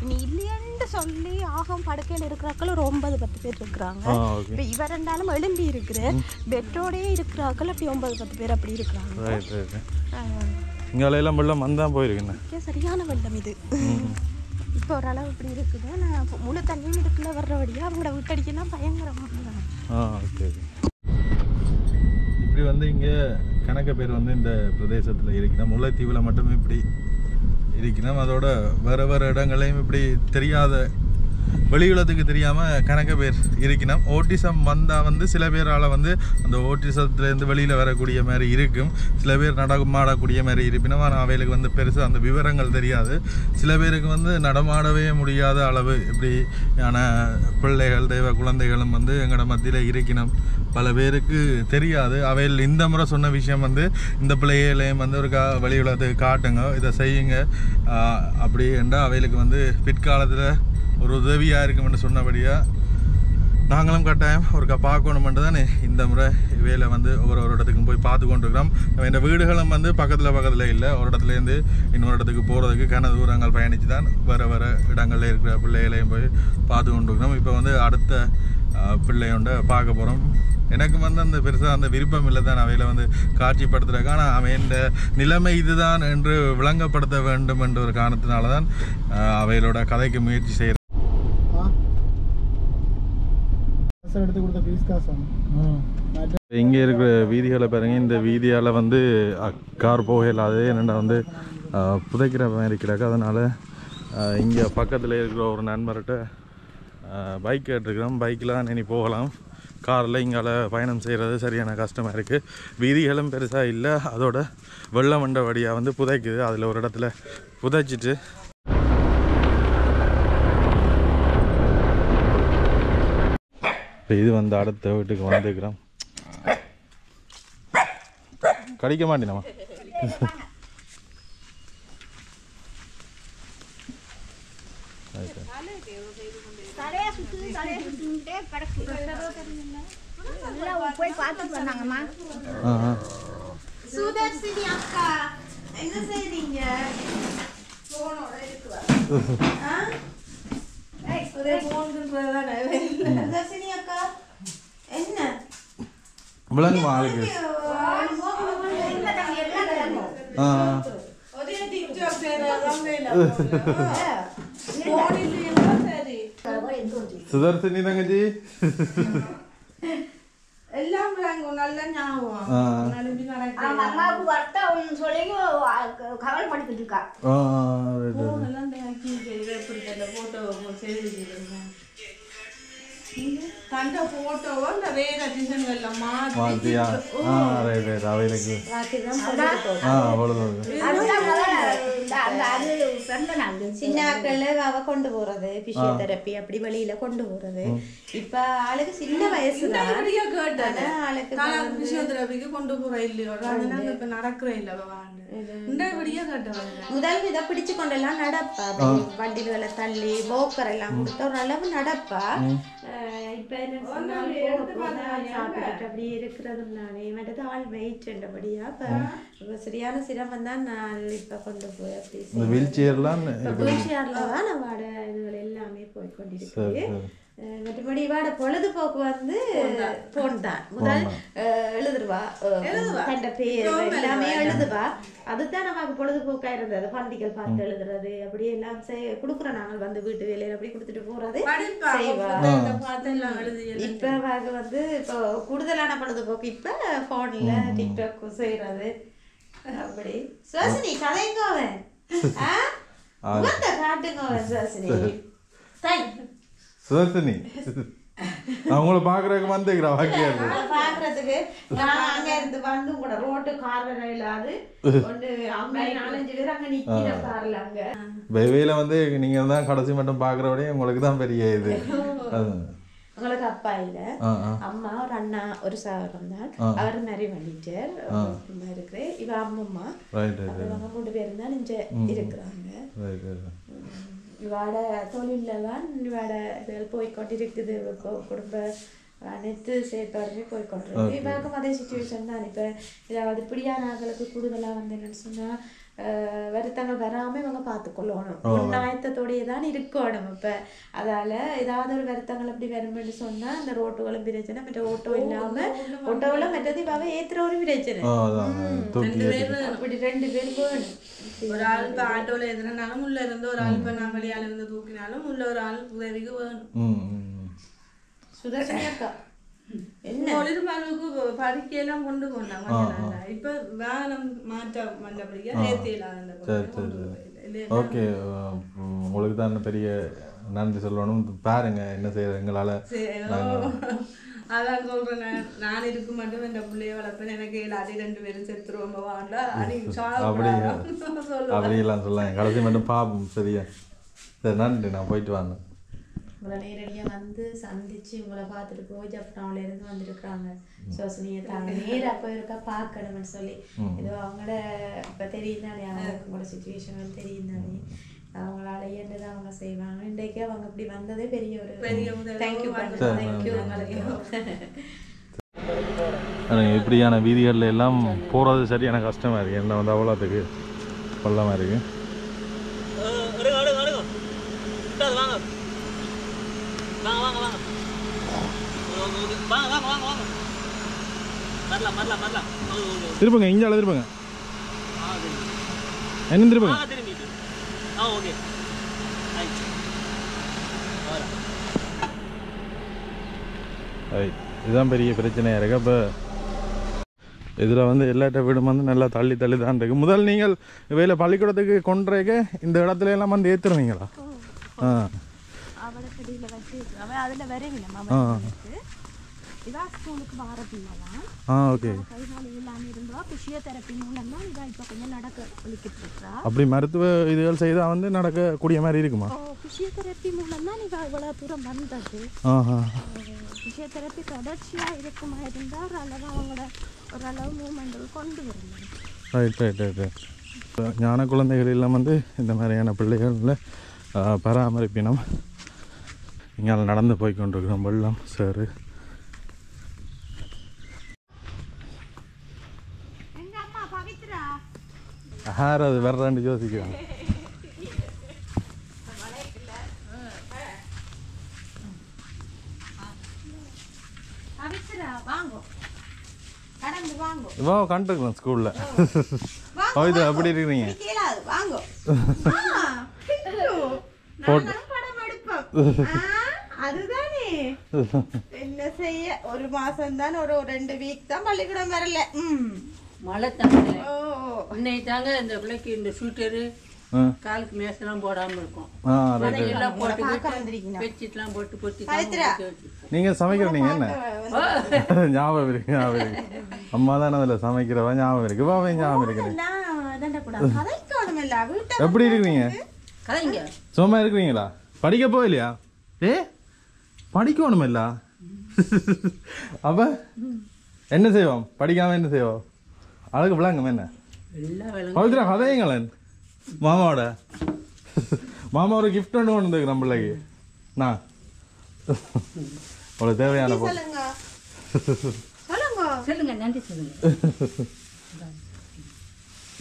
இனி இல்லையன்னு சொல்லி ஆகம் படுக்கையில் இருக்கிறாக்கள் ஒரு 9-10 பேர் இருக்கிறாங்க. இப்போ இவர் ரெண்டாலும் எழும்பி இருக்கிற பெட்டோடே இருக்கிறாக்கள் அப்படி 9-10 பேர் அப்படி இருக்கிறாங்க. இங்கால எல்லாம் வெள்ளம் வந்தான் போயிருக்குண்ணே. சரியான வெள்ளம் இது. இப்போ ஓரளவு இப்படி இருக்குது. நான் முழு தண்ணியும் இதுக்குள்ளே வர்றபடியாக அவங்கள விட்டடிக்கனா பயங்கரமாக. ஓகே. இப்படி வந்து இங்கே கணக்க பேர் வந்து இந்த பிரதேசத்தில் இருக்கணும். முல்லைத்தீவில் மட்டுமே இப்படி இருக்கணும். அதோட வேறு வேறு இடங்களையும் இப்படி தெரியாத வெளியுலகத்துக்கு தெரியாமல் கணக்க பேர் இருக்கணும். ஓட்டிசம் வந்தால் வந்து சில பேரால் வந்து அந்த ஓட்டிசத்துலேருந்து வெளியில் வரக்கூடிய மாதிரி இருக்கும். சில பேர் நடமாடக்கூடிய மாதிரி இருப்பினும் ஆனால் அவைகளுக்கு வந்து பெருசாக அந்த விவரங்கள் தெரியாது. சில பேருக்கு வந்து நடமாடவே முடியாத அளவு இப்படியான பிள்ளைகள் தெய்வ குழந்தைகளும் வந்து எங்களோட மத்தியில் இருக்கணும். பல பேருக்கு தெரியாது. அவையில் இந்த முறை சொன்ன விஷயம் வந்து இந்த பிள்ளைகளையும் வந்து ஒரு வெளியுலகத்துக்கு காட்டுங்க, இதை செய்யுங்க அப்படி என்றால் அவைகளுக்கு வந்து பிற்காலத்தில் ஒரு உதவியாக இருக்குமென்று சொன்னபடியாக நாங்களும் கட்டாயம் ஒருக்கா பார்க்கணுமென்று தான் இந்த முறை வேலை வந்து ஒவ்வொரு இடத்துக்கும் போய் பார்த்து கொண்டிருக்கிறோம். இந்த வீடுகளும் வந்து பக்கத்தில் இல்லை. ஒரு இடத்துலேருந்து இன்னொரு இடத்துக்கு போகிறதுக்கு கன தூரங்கள் பயணித்து தான் வேறு இடங்களில் இருக்கிற பிள்ளைகளையும் போய் பார்த்து கொண்டிருக்கிறோம். இப்போ வந்து அடுத்த பிள்ளையோண்ட பார்க்க போகிறோம். எனக்கு வந்து அந்த பெருசாக அந்த விருப்பம் இல்லை தான் அவையில் வந்து காட்சிப்படுத்துறதுக்கு. ஆனால் அவன் இந்த நிலைமை இதுதான் என்று விளங்கப்படுத்த வேண்டும் என்ற ஒரு காரணத்தினால தான் அவைகளோட கதைக்கு முயற்சி செய்கிறேன். எடுத்து கொடுத்த பீஸ் காசு இங்கே இருக்கிற வீதிகளை பாருங்க. இந்த வீதியால் வந்து கார் போக இல்லாது என்னென்னா வந்து புதைக்கிற மாதிரி கிடக்கு. அதனால் இங்கே பக்கத்தில் இருக்கிற ஒரு நண்பர்கிட்ட பைக் கேட்டிருக்கிறோம். பைக்கில் தான் இனி போகலாம். காரில் இங்கால பயணம் செய்கிறது சரியான கஷ்டமாக இருக்குது. வீதிகளும் பெருசாக இல்லை. அதோட வெள்ளம் வண்ட வழியாக வந்து புதைக்குது. அதில் ஒரு இடத்துல புதைச்சிட்டு இப்போ இது வந்து அடுத்த வீட்டுக்கு வந்துக்கிறோம். கடிக்க மாட்டேனம்மா. போய் பார்த்துட்டு வந்தாங்கம்மா. சுதர்சினி அக்கா என்ன செய்றீங்க? போனோட இருக்குவா. சுதர்சினி அக்கா என்ன விளங்குமா ஆளுக்கு? சுதர்சினி தங்கச்சி எல்லாம் நல்ல ஞாபகம். அம்மாவுக்கு வர்த்தா ஒன்று சொல்லி கவலை படிக்கிட்டு இருக்கா. கண்ட போட்டோவோ இந்த வேற டிசைன்கள்ல மாத்தியா அவைகளுக்கு சின்னாக்கள் அவ கொண்டு போறது பிசியோதெரப்பி அப்படி வெளியில கொண்டு போறது. இப்ப ஆளுக்கு சின்ன வயசுதான் ஆளுக்கு பிசியோதெரபிக்கு கொண்டு போற இல்லையோ இப்ப நடக்கிற இல்ல முதல் இதை பிடிச்சு கொண்டெல்லாம் நடப்பா. வண்டிகளை தள்ளி போக்கர் எல்லாம் கொடுத்த ஒரு அளவு நடப்பா. இப்ப என்ன சாப்பிட்டு அப்படியே இருக்கிறதுனாலே மற்றது ஆள் வெயிட்ன்றபடியா இப்ப சரியான சிரமம் தான். நான் இப்ப கொண்டு போய் அப்படி வீல் சேர்லாம் தான் நம்மளோட இதுகள் எல்லாமே போய் கொண்டிருக்கு. மற்றபடி இவாட பொழுதுபோக்கு வந்து போன் தான். முதல் எழுதுருவா, கண்ட பேர் எல்லாமே எழுதுவா. அதுதான் நமக்கு பொழுதுபோக்கா இருந்தது. பந்திகள் பார்த்து எழுதுறது அப்படி எல்லாம் கொடுக்குறோம். நாங்கள் வந்து வீட்டு வேலையில அப்படி கொடுத்துட்டு போறது செய்வா. இப்ப வந்து இப்போ கூடுதலான பொழுதுபோக்கு இப்ப போன்ல டிக்டாக் செய்யறது அப்படி. சுவாசினி கதைங்கோவன் காட்டுங்கோவன் சுவாசினி சுதர்சினி அவங்கள பாக்குறதுக்கு வந்துக்கிறா பாக்குறதுக்கு நான் அங்க இருந்து வந்து கூட ரோட்டு கார்ல இல்லாது ஒன்று 4-5 பேர் அங்க நிக்கிற கார்ல அங்க வெவையில வந்து நீங்க தான் கடைசி மட்டும் பாக்குறவடே உங்களுக்கு தான் பெரிய இது. உங்களுக்கு அப்பா இல்ல, அம்மா ஒரு அண்ணா ஒரு சகோதரன் தான். அவர் மாதிரி பண்ணிட்டார் இருக்கிறேன். இவ அம்மம்மா அவங்க 3 பேரும் தான் இங்க இருக்கிறாங்க. இவாட தொழில தான் இவாட போய்கொண்டிருக்குது. குடும்ப அனைத்து செயற்பாடுமே போய்கொண்டிருக்கு. இவருக்கும் அதே சுச்சுவேஷன் தான். இப்போ ஏதாவது இப்படியான ஆட்களுக்கு கூடுதலாக வந்து என்னன்னு சொன்னால் வருத்தங்கள் வராமல் இவங்க பார்த்துக்கொள்ளணும். உண்ணாயத்தோடையே தான் இருக்கணும். இப்போ அதால் ஏதாவது ஒரு வருத்தங்கள் அப்படி வரும்னு சொன்னால் அந்த ரோட்டுகளும் பிரச்சனை, மற்ற ஓட்டோ இல்லாமல் ஓட்டோவில் மற்றது இவாவே ஏற்றுற ஒரு பிரச்சனை. அப்படி 2 பேர் வேணும். ஒரு ஆள் இப்போ ஆட்டோவில் எதுனாலும் உள்ள இருந்து ஒரு ஆள் இப்போ நான் வெளியால இருந்து தூக்கினாலும் உள்ள ஒரு ஆள் உதவிக்கு வேணும். சுதர்ஷினி அக்கா என்ன ஒளிர்பாலுக்கு பறிக்கையெல்லாம் கொண்டு போனாங்க. இப்போ வாகனம் மாற்ற மண்டபடியா ஏற்றிடலாம். ஓகே, உங்களுக்கு தான் பெரிய நன்றி சொல்லணும். பாருங்க என்ன செய்யறது எங்களால். அதான் சொல்றேன், நான் இருக்க மட்டும் இந்த பிள்ளைய வளர்ப்பேன், எனக்கு எல்லாத்தையும் 2 பேரும் செத்துருவோம் வாண்டா அப்படியெல்லாம் சொல்லலாம். கடைசி மட்டும் பாப்போம். சரியா? சரி, நன்றி. நான் போயிட்டு வாங்க. உங்களை நேரடியாக வந்து சந்திச்சு உங்களை பார்த்துட்டு போய் ஜப்னாவிலேருந்து வந்துருக்குறாங்க. சோசனியை தாங்க நேராக போயிருக்கா பார்க்கணும்னு சொல்லி. ஏதோ அவங்களோட இப்போ தெரியும் தானே, அவங்களுக்கு உங்களோட சுச்சுவேஷன் தெரியும் தானே, அவங்களால இயன்றதை அவங்க செய்வாங்க. இன்றைக்கு அவங்க இப்படி வந்ததே பெரிய ஒரு தேங்க்யூ பண்ணுறோம். தேங்க்யூ உங்களுக்கு. இப்படியான வீதிகளில் எல்லாம் போகிறது சரியான கஷ்டமாக இருக்குது. என்ன வந்து அவ்வளோத்துக்கு பள்ளமாக இருக்குது. திருப்புங்க, இஞ்சால திருப்புங்க, என்ன திருப்புங்க. இதுதான் பெரிய பிரச்சனையாக இருக்குது. இப்போ இதில் வந்து எல்லாட்ட வீடும் வந்து நல்லா தள்ளி தள்ளி தான் இருக்குது. முதல் நீங்கள் வேலை பள்ளிக்கூடத்துக்கு கொண்டுறக்க இந்த இடத்துல எல்லாம் வந்து ஏற்றுருவீங்களா? அதில் வரவில்லை. இதான் ஸ்கூலுக்கு வர பிள்ளைதான். ஓகே. கைகாலி இல்லாமல் இருந்தா பிசியோதெரப்பி மூலம் தான் இதாக இப்போ கொஞ்சம் நடக்க வலிக்கிட்டு இருக்கா. அப்படி மருத்துவ இதுகள் செய்தால் வந்து நடக்கக்கூடிய மாதிரி இருக்குமா? பிசியோதெரப்பி மூலம் தான் இவ இவ்வளோ தூரம் வந்தது. பிசியோதெரப்பி தொடர்ச்சியாக இருக்குமா இருந்தால் ஓரளவு அவங்களோட ஓரளவு மூமெண்ட்கள் கொண்டு வரணும். Right right right right. ஞான குழந்தைகள் எல்லாம் வந்து இந்த மாதிரியான பிள்ளைகளில் பராமரிப்பினம் இங்கே நடந்து போய் கொண்டிருக்கிறோம். வெள்ளம் சார் யார் அது வர்றான்னு யோசிக்கிறாங்க. வா கண்டுருக்கலாம் ஸ்கூல்ல. பவித்ரா எப்படி இருக்கிறீங்க? அதுதானே என்ன செய்ய, ஒரு மாசம் தான், ஒரு 2 வீக் தான் பள்ளிக்கூடம் வரல. மழை தாங்க இன்னைக்கு தாங்க இந்த பிள்ளைக்கு இந்த ஸ்வீட்டரு காலுக்கு மேசெல்லாம் போடாம இருக்கும். எல்லாம் போட்டு பெட்ஷீட்லாம் போட்டு பொட்டி. நீங்க சமைக்கிறீங்க என்ன ஞாபகம் இருக்கு? ஞாபகம் இருக்கு. அம்மா தானே அதில் சமைக்கிறவா ஞாபகம் இருக்கு. வாவே ஞாபகம் இருக்கு. எப்படி இருக்கிறீங்க? சும்மா இருக்கிறீங்களா? படிக்க போகலையா? படிக்கணும் இல்ல? அப்ப என்ன செய்வோம்? படிக்காம என்ன செய்வோம்? அழகு விளாங்க என்ன பவித்ரா கதையுங்களேன். மாமாவோட மாமா ஒரு கிஃப்ட் ஒன்று கொண்டு வந்துருக்கு நம்ம பிள்ளைக்கு. நான் அவ்வளோ தேவையான சொல்லுங்க. நன்றி சொல்லுங்க.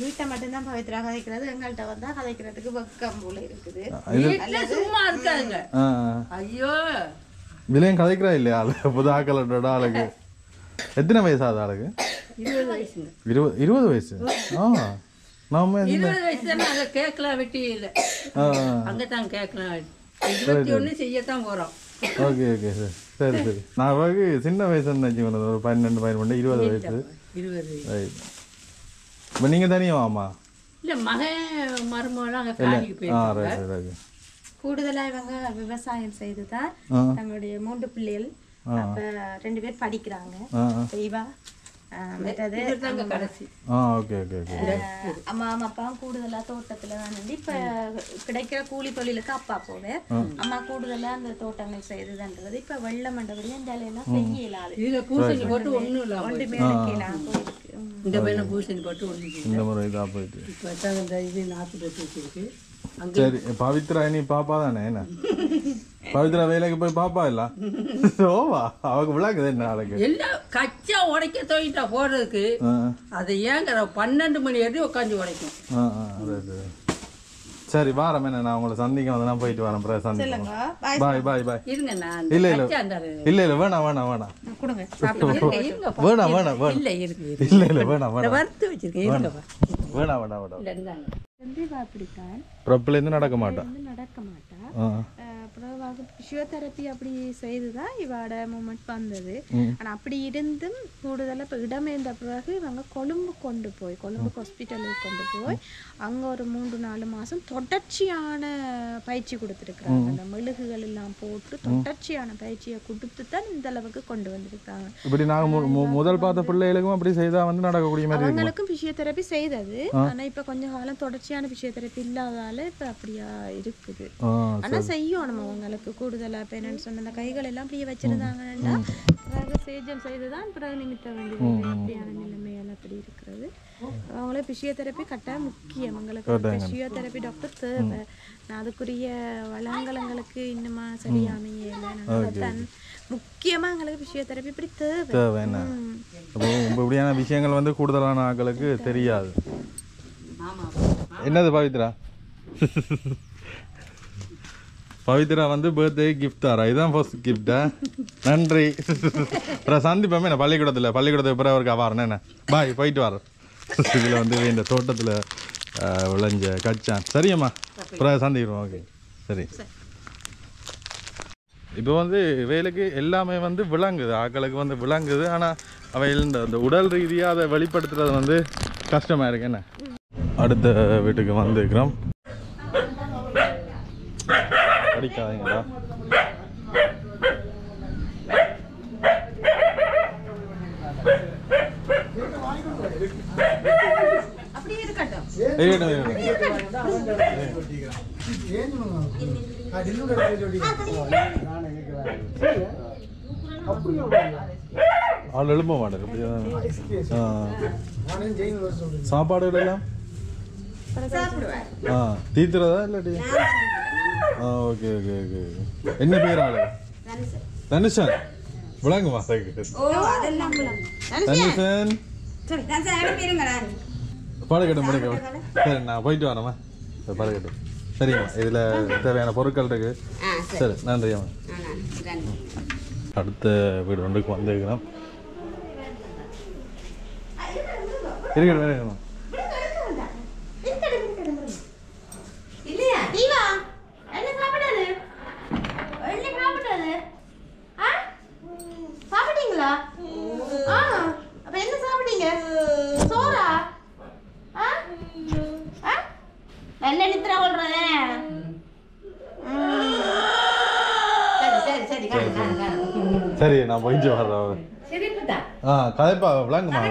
வீட்டை மட்டும்தான் பவித்ரா கதைக்கிறது, எங்கள்கிட்ட வந்தா கதைக்கிறதுக்கு வெக்கம் போல இருக்குது. சும்மா இருக்காங்க. ஐயோ விலையும் கதைக்கிறா இல்லையா? புது ஆக்களோட ஆளுக்கு எத்தனை வயசு ஆகுது? ஆளுக்கு 20 வயசுங்க. 20 வயசு. நாம 20 வயசு தான். நாங்கள் கேட்கலாம் வெட்டி இல்லை, அங்கதான் கேட்கலாம். 21 செய்யத்தான் போறோம். Okay okay sir. சரி சரி. நான் சின்ன வயசுன்னு வச்சுக்கணும். ஒரு 12 13 20 வயசு. 20 இப்போ நீங்க தனியா வாமா? இல்லை, மகன் மருமகளும் அங்கே காலிக்கு போயிருக்காங்க. கூடுதலா இவங்க விவசாயம் செய்துதான் தங்களுடைய 3 பிள்ளைகள் அப்ப 2 பேர் படிக்கிறாங்க. இவா மற்றது கடைசி. Okay okay okay. அம்மா அப்பாவும் கூடுதலா தோட்டத்துல தான் இருந்து இப்ப கிடைக்கிற கூலி தொழிலுக்கு அப்பா போவே. அம்மா கூடுதலா அந்த தோட்டங்கள் செய்யுதுன்றது இப்ப வெள்ள மண்டபடியும் இந்த எல்லாம் செய்யலாது. இதுல பூசணி போட்டு ஒண்ணும் இல்ல, ஒன்றுமே வைக்கலாம் போயிருக்கு. இந்த பையனை பூசணி போட்டு ஒண்ணு இந்த முறை இதா போயிட்டு இப்போ இந்த இது நாற்று போட்டு வச்சிருக்கு. சரி பவித்ரா நீ பாப்பா தானே என்ன பவித்ரா வேலைக்கு போய் பாப்பா இல்ல ஓவா அவக்கு விளாக்குது என்ன நாளைக்கு எல்லாம் கச்சா உடைக்க தோயிட்டா போடுறதுக்கு அதை ஏங்கிற 12 மணி வரையும் உட்காந்து உடைக்கும். சரி வாரம் என்ன நான் உங்களை சந்திக்க வந்து நான் போயிட்டு வரேன் பிறகு சந்திக்கிறேன். பாய் பாய் பாய். இருங்க நான் இல்ல வேணாம் வேணாம் வேணாம் கொடுங்க வேணாம் வேணாம் வேணாம் இல்ல இருக்கு இல்ல வேணாம் வேணாம் வறுத்து வச்சிருக்கேன் இருங்கப்பா. வேணாம் வேணாம் வேணாம் சந்தீபா அப்படித்தான் பிரப்பிலேருந்து நடக்க மாட்டா நடக்க மாட்டா. அப்புறம் பிசியோதெரப்பி அப்படி செய்துதான் இவாட மூமெண்ட் வந்தது. ஆனா அப்படி இருந்தும் கூடுதலா இப்ப இடமேந்த பிறகு இவங்க கொழும்பு ஹாஸ்பிட்டலுக்கு கொண்டு போய் அங்க ஒரு 3-4 மாசம் தொடர்ச்சியான பயிற்சி கொடுத்துருக்குறாங்க. அந்த மெழுகுகள் எல்லாம் போட்டு தொடர்ச்சியான பயிற்சியை கொடுத்து தான் இந்த அளவுக்கு கொண்டு வந்திருக்காங்க. இப்படி நாங்க முதல் பார்த்த பிள்ளைகளுக்கும் அப்படி செய்தா வந்து நடக்கக்கூடிய மாதிரி அவங்களுக்கும் பிசியோதெரப்பி செய்தது. ஆனா இப்ப கொஞ்ச காலம் தொடர்ச்சியான பிசியோதெரப்பி இல்லாதால இப்ப அப்படியா இருக்குது. ஆனா செய்யும் நம்ம அவங்களுக்கு கூடுதலா இப்ப என்னன்னு சொன்ன அந்த கைகள் எல்லாம் அப்படியே வச்சிருந்தாங்கன்னா பிறகு சேஜம் செய்துதான் பிறகு நிமித்த வேண்டியது. அப்படியான நிலைமையால அப்படி இருக்கிறது. அவங்களே பிசியோதெரப்பி கட்டாயம் முக்கியம். அவங்களுக்கு பிசியோதெரப்பி டாக்டர் தேவை. நான் அதுக்குரிய வளங்கலங்களுக்கு இன்னுமா சரியாமையில முக்கியமா எங்களுக்கு பிசியோதெரப்பி இப்படி தேவை. இப்படியான விஷயங்கள் வந்து கூடுதலான ஆட்களுக்கு தெரியாது. என்னது பவித்ரா பவித்ரா வந்து பர்த்டே கிஃப்ட் தாரா? இதுதான் ஃபர்ஸ்ட் கிஃப்டா? நன்றி. அப்புறம் சந்திப்போமே என்ன பள்ளிக்கூடத்துக்கு பிறகு அவருக்கு வரணும் என்ன பாய் போயிட்டு வரோம். இதில் வந்து இந்த தோட்டத்தில் விளைஞ்ச கச்சான். சரியம்மா அப்புறம் சந்திக்கிறோம். ஓகே சரி. இப்போ வந்து வேலைக்கு எல்லாமே வந்து விளங்குது, ஆக்களுக்கு வந்து விளங்குது. ஆனால் அவையில் இந்த உடல் ரீதியாக அதை வெளிப்படுத்துறது வந்து கஷ்டமாக இருக்கு. என்ன அடுத்த வீட்டுக்கு வந்துக்கிறோம். அடிக்காதீங்களா? ஆள் எழும்ப மாட்டேன். சாப்பாடு எல்லாம் தீத்துறதா இல்லாட்டி? Okay okay okay. என்ன பேர் ஆளு? தனுஷன். விளங்குமா? தனுஷன் பழகட்டும் சரி நான் போயிட்டு வரேம்மா. பழகட்டும் சரிம்மா. இதில் தேவையான பொருட்கள் இருக்கு. சரி நன்றிம்மா. அடுத்த வீடு ஒன்றுக்கு வந்துருக்கிறோம். இருக்கணும் சரி நான் போயிட்டு வர்றேன். கதைப்பா விளங்குமா?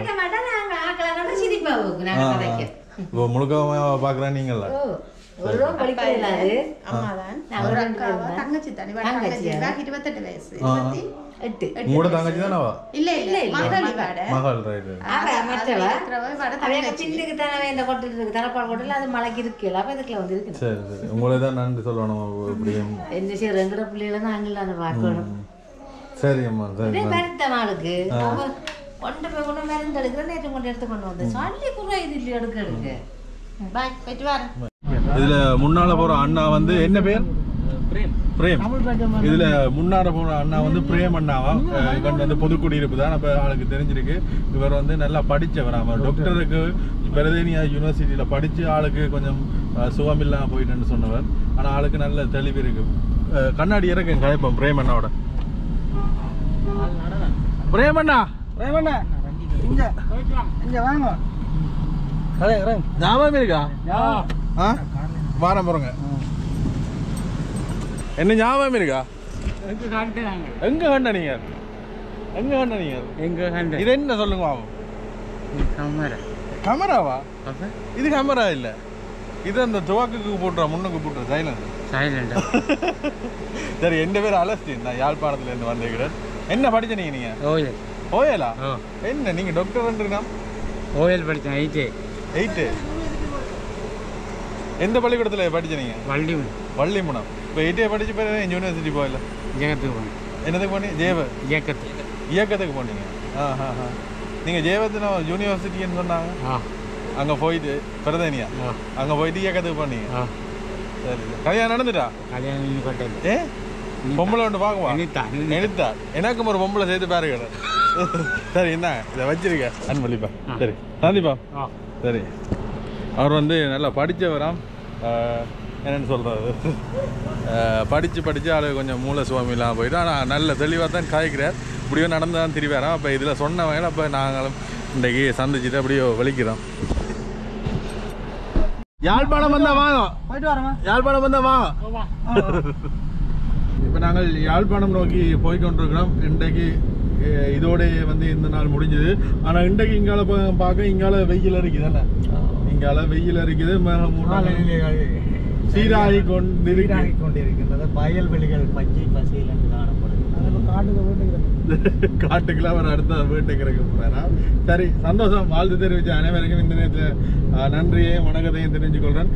இப்போ முழுக்க பார்க்குறேன் நீங்கள உங்களோட தங்கச்சி தானவா? மகள் ரைட்டு. சரி சரி உங்களை தான் நன்றி சொல்லணும். இப்படியும் சரி அம்மா சரி. இதுல முன்னால போற அண்ணா வந்து என்ன பேர்? பிரேம். இதுல முன்னாடி போற அண்ணா வந்து பிரேம் அண்ணாவா? இவன் வந்து பொதுக்குடியிருப்பு தான். அப்ப ஆளுக்கு தெரிஞ்சிருக்கு. இவர் வந்து நல்லா படிச்சவர். அவர் டாக்டருக்கு பெரதேனியா யூனிவர்சிட்டியில படிச்சு ஆளுக்கு கொஞ்சம் சுகம் இல்லாம போயிட்டுன்னு சொன்னவர். ஆனா ஆளுக்கு நல்ல தெளிவு இருக்கு. கண்ணாடி இறக்கு கதைப்போம் பிரேம் அண்ணாவோட. பிரேமண்ணா இங்க வாங்க. ஞாபகம் இருக்கா? வாரம் போறங்க. என்ன ஞாபகம் இருக்கா? எங்க கண்ட நீங்க? இது என்ன சொல்லுங்க? கமராவா? இது கமரா இல்ல. இது அந்த துவாக்குக்கு போட்டுற முன்னுக்கு போட்டுற சைலண்ட். சரி என் பேர் அலஸ்டின். நான் யாழ்ப்பாணத்துல இருந்து வந்திருக்கிறேன். என்ன படிச்ச நீங்க? ஓயலா? என்ன நீங்க டாக்டர்? ஓயல் படிச்சேன். 8 எந்த பள்ளிக்கூடத்தில் படிச்சீங்க? வள்ளிமுனம். இப்போ 8 படிச்சு போய் யூனிவர்சிட்டி போகல? இயக்கத்துக்கு போனேன். என்னதுக்கு போனீங்க? இயக்கத்துக்கு போனீங்க. நீங்கள் ஜேவத்தின யூனிவர்சிட்டின்னு சொன்னாங்க. அங்கே போயிட்டு பிரதனியா அங்கே போயிட்டு இயக்கத்துக்கு போனீங்க. சரி, கல்யாணம் நடந்துட்டா? பொம்பளை ஒன்று பார்க்குவா? நினைத்தா எனக்கும் ஒரு பொம்பளை சேர்த்து பாருங்க. சரி, என்ன இதை வச்சிருக்க அன்பளிப்பா. சரி, சந்திப்பா. சரி, அவர் வந்து நல்லா படித்தவராம். என்னென்னு சொல்கிறது, படித்து ஆளு கொஞ்சம் மூல சுவாமிலாம் போயிட்டு, ஆனால் நல்ல தெளிவாக தான் காய்க்கிறார். இப்படியோ நடந்து தான் திரிவாராம். அப்போ இதில் சொன்னவங்க அப்போ நாங்களும் இன்றைக்கி சந்திச்சுட்டு அப்படியோ வலிக்கிறோம். யாழ்ப்பாணம் வந்தால் வாங்க, யாழ்ப்பாணம் வந்தால் வாங்க. இப்போ நாங்கள் யாழ்ப்பாணம் நோக்கி போய்கொண்டிருக்கிறோம். இன்றைக்கு இதோடைய வந்து இந்த நாள் முடிஞ்சது. ஆனால் இன்றைக்கு இங்கால பார்க்க இங்கால வெயில் இருக்குது தானே, இங்கால வெயில் இருக்குது. சீராகி கொண்டிருக்கின்றது. வயல்வெளிகள் பச்சை பசையில் காணப்படுது. காட்டுக்குள்ள அவர் அடுத்த வீட்டுக்கு இருக்க போறாரா. சரி, சந்தோஷம். வாழ்த்து தெரிவித்த அனைவருக்கும் இந்த நேரத்தில் நன்றியையும் வணக்கத்தையும் தெரிஞ்சுக்கொள்றேன்.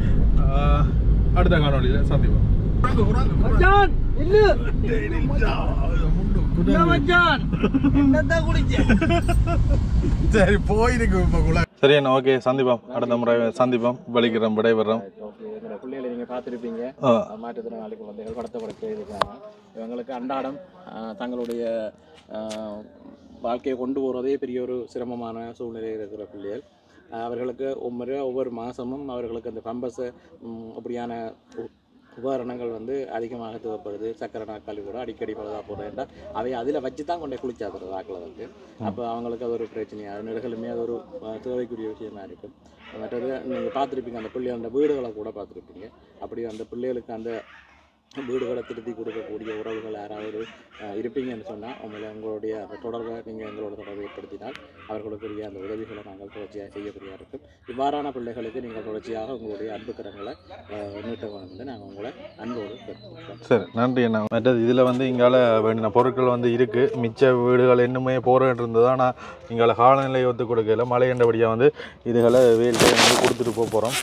அடுத்த காணொலியில் சந்திப்போம். சரி, போயிருக்கு இப்போ கூட. சரி அண்ணா, ஓகே, சந்திப்போம். அடுத்த முறை சந்திப்போம். வலிக்கிறோம், விடைபெறோம். பிள்ளைகளை நீங்கள் பார்த்துருப்பீங்க, மாற்றுத்திறனாளி குழந்தைகள் கடத்தப்பட்டு இருக்காங்க. இவங்களுக்கு அன்றாடம் தங்களுடைய வாழ்க்கையை கொண்டு போகிறதே பெரிய ஒரு சிரமமான சூழ்நிலையில் இருக்கிற பிள்ளைகள். அவர்களுக்கு ஒவ்வொரு மாதமும் அவர்களுக்கு அந்த பம்பஸை அப்படியான உபகரணங்கள் வந்து அதிகமாக தேவைப்படுது. சக்கரை நாற்காலி கூட அடிக்கடி பழுதாக போகிறேன்டா அவை அதில் வச்சு தான் கொண்டே குளிச்சாத்துறது ஆக்களதுக்கு. அப்போ அவங்களுக்கு அது ஒரு பிரச்சனையாக நிறுகளுமே அது ஒரு தேவைக்குரிய விஷயமா இருக்கும். மற்றது நீங்கள் பார்த்துருப்பீங்க, அந்த பிள்ளைகளோட வீடுகளை கூட பார்த்துருப்பீங்க. அப்படி அந்த பிள்ளைகளுக்கு அந்த வீடுகளை திருத்தி கொடுக்கக்கூடிய உறவுகள் யாராவது இருப்பீங்கன்னு சொன்னால் உங்களுடைய அந்த தொடர்பை நீங்கள் எங்களோட தொடர்பை ஏற்படுத்தினால் அவர்களுக்குரிய அந்த உதவிகளை நாங்கள் தொடர்ச்சியாக செய்யக்கூடிய இருக்கும். இவ்வாறான பிள்ளைகளுக்கு நீங்கள் தொடர்ச்சியாக உங்களுடைய அன்புக்கரங்களை நீட்ட வந்து நாங்கள் உங்களை அன்போடு கேட்போம். சரி, நன்றி அண்ணா. மற்றது இதில் வந்து இங்கால வேண்டின பொருட்கள் வந்து இருக்குது. மிச்ச வீடுகள் இன்னுமே போகிட்டு இருந்தது. ஆனால் இங்கால காலநிலை ஒத்து கொடுக்கல. மழை என்றபடியாக வந்து இதுகளை வேலை வந்து கொடுத்துட்டு போகிறோம்.